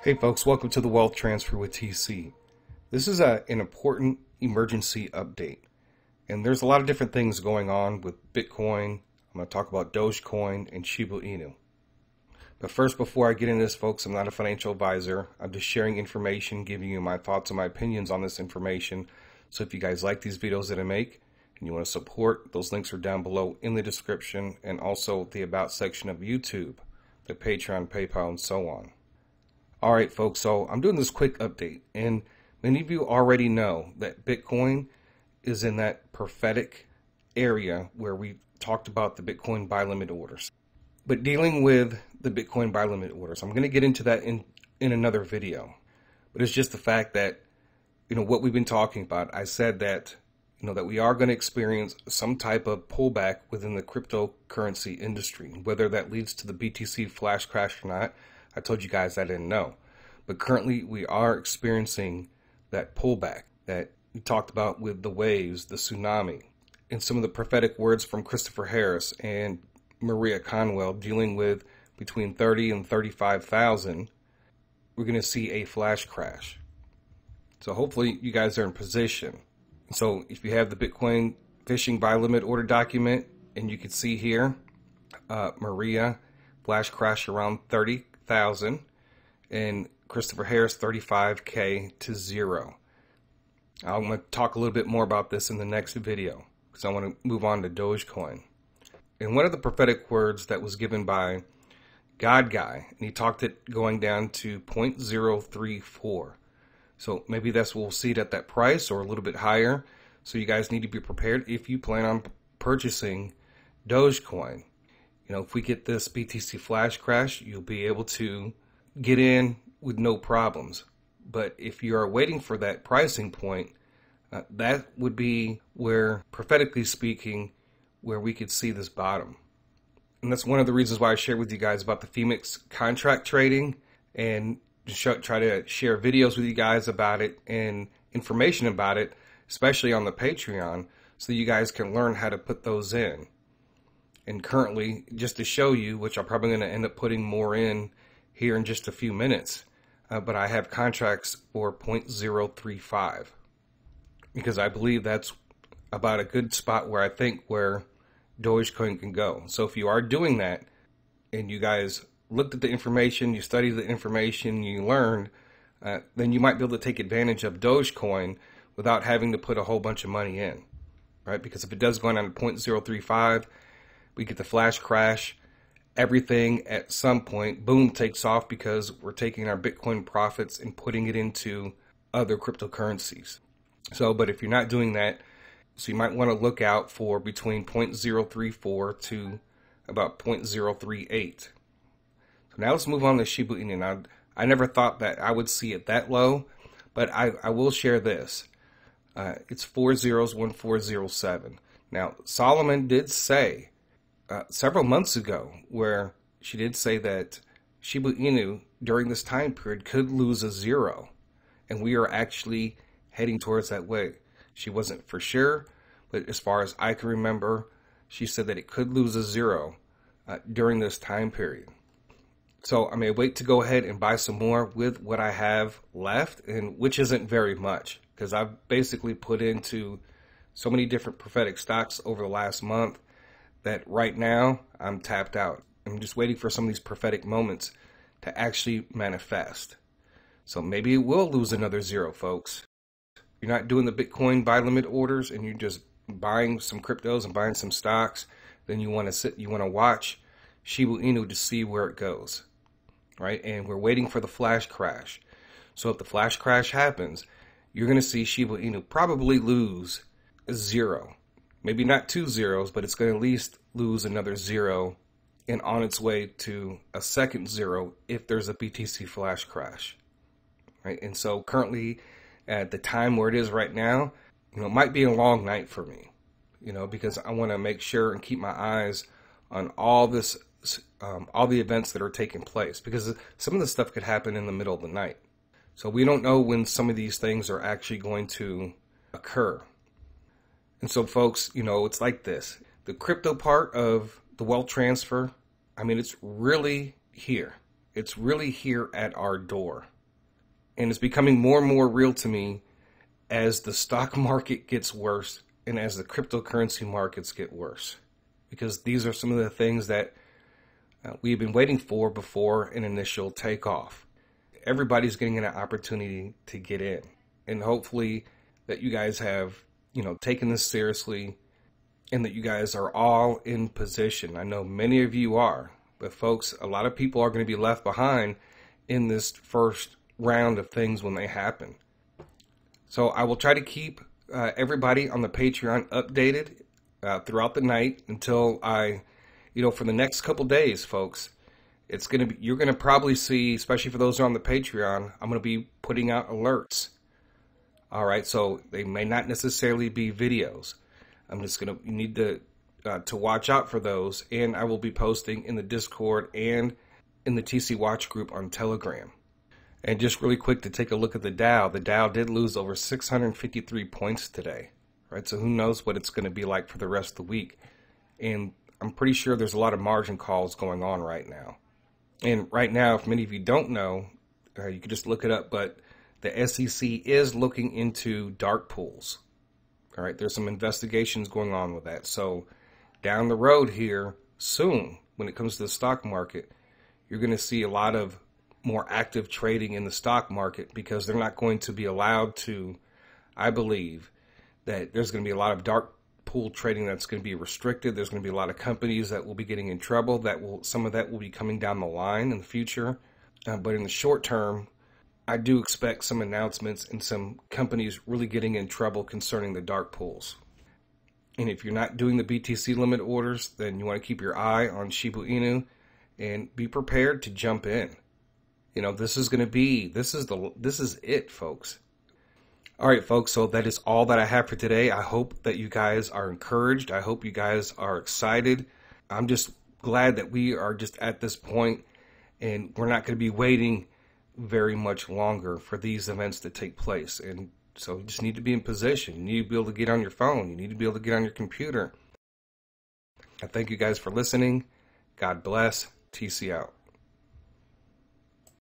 Hey folks, welcome to the Wealth Transfer with TC. This is an important emergency update. And there's a lot of different things going on with Bitcoin. I'm going to talk about Dogecoin and Shiba Inu. But first, before I get into this, folks, I'm not a financial advisor. I'm just sharing information, giving you my thoughts and my opinions on this information. So if you guys like these videos that I make and you want to support, those links are down below in the description and also the About section of YouTube, the Patreon, PayPal, and so on. Alright folks, so I'm doing this quick update, and many of you already know that Bitcoin is in that prophetic area where we talked about the Bitcoin Buy Limit Orders. But dealing with the Bitcoin Buy Limit Orders, I'm going to get into that in another video. But it's just the fact that, what we've been talking about. I said that, that we are going to experience some type of pullback within the cryptocurrency industry. Whether that leads to the BTC flash crash or not, I told you guys I didn't know. But currently we are experiencing that pullback that we talked about with the waves, the tsunami, and some of the prophetic words from Christopher Harris and Maria Conwell dealing with between 30 and 35,000. We're going to see a flash crash. So hopefully you guys are in position. So if you have the Bitcoin phishing buy limit order document, and you can see here, Maria flash crash around 30,000 and Christopher Harris 35K to 0. I'm going to talk a little bit more about this in the next video because I want to move on to Dogecoin. And one of the prophetic words that was given by God Guy, and he talked it going down to 0.034. So maybe we'll see it at that price or a little bit higher. So you guys need to be prepared if you plan on purchasing Dogecoin. If we get this BTC flash crash, you'll be able to get in with no problems. But if you are waiting for that pricing point, that would be where, prophetically speaking, where we could see this bottom. And that's one of the reasons why I shared with you guys about the Phemex contract trading and try to share videos with you guys about it and information about it, especially on the Patreon, so you guys can learn how to put those in. And currently, just to show you, which I'm probably going to end up putting more in here in just a few minutes, but I have contracts for 0.035 because I believe that's about a good spot where I think where Dogecoin can go. So if you are doing that and you guys looked at the information, you studied the information, you learned, then you might be able to take advantage of Dogecoin without having to put a whole bunch of money in, right? Because if it does go down to 0.035, we get the flash crash, everything at some point, boom, takes off because we're taking our Bitcoin profits and putting it into other cryptocurrencies. So, but if you're not doing that, so you might want to look out for between 0.034 to about 0.038. So now let's move on to Shiba Inu. Now, I never thought that I would see it that low, but I will share this. It's 401407. Now, Solomon did say several months ago where she did say that Shiba Inu during this time period could lose a 0, and we are actually heading towards that way. She wasn't for sure, but as far as I can remember, she said that it could lose a 0 during this time period. So I may wait to go ahead and buy some more with what I have left, and which isn't very much because I've basically put into so many different prophetic stocks over the last month that right now I'm tapped out. I'm just waiting for some of these prophetic moments to actually manifest. So maybe it will lose another 0, folks. You're not doing the Bitcoin buy limit orders and you're just buying some cryptos and buying some stocks, then you want to watch Shiba Inu to see where it goes, right? And we're waiting for the flash crash. So if the flash crash happens, you're going to see Shiba Inu probably lose a 0. Maybe not 2 zeros, but it's going to at least lose another 0 and on its way to a second 0 if there's a BTC flash crash, right? And so currently at the time where it is right now, it might be a long night for me, because I want to make sure and keep my eyes on all this, all the events that are taking place, because some of the stuff could happen in the middle of the night. So we don't know when some of these things are actually going to occur. And so folks, it's like this. The crypto part of the wealth transfer, it's really here. It's really here at our door. And it's becoming more and more real to me as the stock market gets worse and as the cryptocurrency markets get worse. Because these are some of the things that we've been waiting for before an initial takeoff. Everybody's getting an opportunity to get in. And hopefully that you guys have, taken this seriously and that you guys are all in position. I know many of you are, but folks, a lot of people are going to be left behind in this first round of things when they happen. So I will try to keep everybody on the Patreon updated throughout the night until for the next couple days, folks. You're going to probably see, especially for those who are on the Patreon, I'm going to be putting out alerts. All right, so they may not necessarily be videos. You need to watch out for those, and I will be posting in the Discord and in the TC Watch group on Telegram. And just really quick to take a look at the Dow. The Dow did lose over 653 points today, right? So who knows what it's going to be like for the rest of the week. And I'm pretty sure there's a lot of margin calls going on right now. And right now, if many of you don't know, you can just look it up, but the SEC is looking into dark pools. All right, there's some investigations going on with that. So down the road here, soon, when it comes to the stock market, you're going to see a lot of more active trading in the stock market because they're not going to be allowed to. I believe that there's going to be a lot of dark pool trading that's going to be restricted. There's going to be a lot of companies that will be getting in trouble. Some of that will be coming down the line in the future. But in the short term, I do expect some announcements and some companies really getting in trouble concerning the dark pools. And if you're not doing the BTC limit orders, then you want to keep your eye on Shiba Inu and be prepared to jump in. This is it, folks. All right, folks, so that is all that I have for today. I hope that you guys are encouraged. I hope you guys are excited. I'm just glad that we are just at this point and we're not going to be waiting very much longer for these events to take place. And so you just need to be in position. You need to be able to get on your phone. You need to be able to get on your computer. I thank you guys for listening. God bless. TC out.